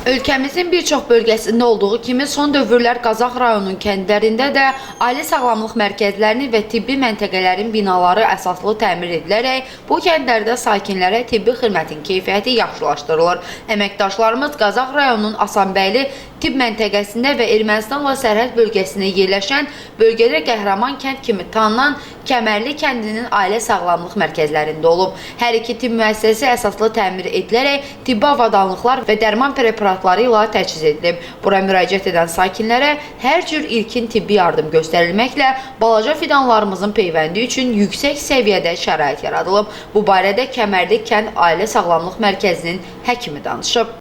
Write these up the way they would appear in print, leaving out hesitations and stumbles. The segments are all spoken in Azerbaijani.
Ölkəmizin bir çox bölgəsində olduğu kimi son dövrlər Qazax rayonunun kəndlərində də ailə sağlamlıq mərkəzlərinin və tibbi məntəqələrin binaları əsaslı təmir edilərək bu kəndlərdə sakinlərə tibbi xidmətin keyfiyyəti yaxşılaşdırılır. Əməkdaşlarımız Qazax rayonunun Asanbəyli tibb məntəqəsində və Ermənistanla sərhəd bölgəsində yerləşən bölgədə qəhrəman kənd kimi tanınan Kəmərli kəndinin ailə sağlamlıq mərkəzlərində olub. Hər iki tibb müəssisəsi əsaslı təmir edilərək tibbi avadanlıqlar və dərman preparatları ilə təchiz edilib. Bura müraciət edən sakinlərə hər cür ilkin tibbi yardım göstərilməklə balaca fidanlarımızın peyvəndi üçün yüksək səviyyədə şərait yaradılıb. Bu barədə Kəmərli kənd ailə sağlamlıq mərkəzinin həkimi danışıb.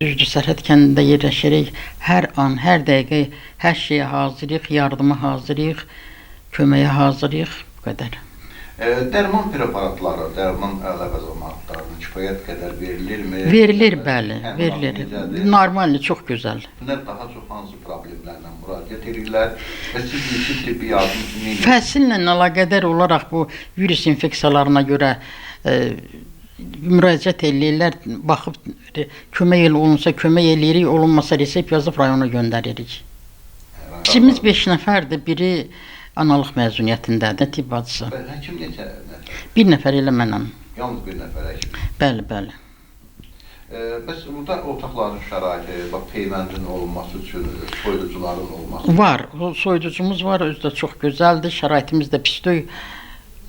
Düzdür, sərhəd kəndində yerləşərək hər an, hər dəqiqə hər şeyə hazırıq, yardıma hazırıq, köməyə hazırıq, bu qədər. Dərman preparatları, dərman əlavəzatlarının kifayət qədər verilirmi? Verilir, bəli, verilir. Normaldir, çox gözəl. Daha çox hansı problemlərlə müraciət edirlər və siz ilkin tibbi yardım kimi? Fəsillə əlaqədar olaraq bu virus infeksiyalarına görə müraciət edirlər, baxıb kömək olunsa kömək eləyirik, olunmasa resept yazıb rayona göndəririk. İkimiz 5 nəfərdir, biri analıq məzuniyyətindədir, tibb bacısı. Həkim neçə nəfər? Bir nəfər elə mənəm. Yalnız bir nəfər həkim? Bəli, bəli. Bəs burada otaqların şəraiti, peyvəndin olması üçün, soyuducuların olması? Var, soyuducumuz var, özü də çox gözəldir, şəraitimiz də pisdir.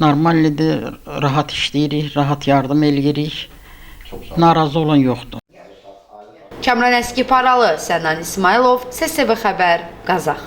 Normaldir, rahat işləyirik, rahat yardım eləyirik. Narazı olan yoxdur. Kamran Əskiparalı, Sənan İsmailov, SSV Xəbər, Qazax.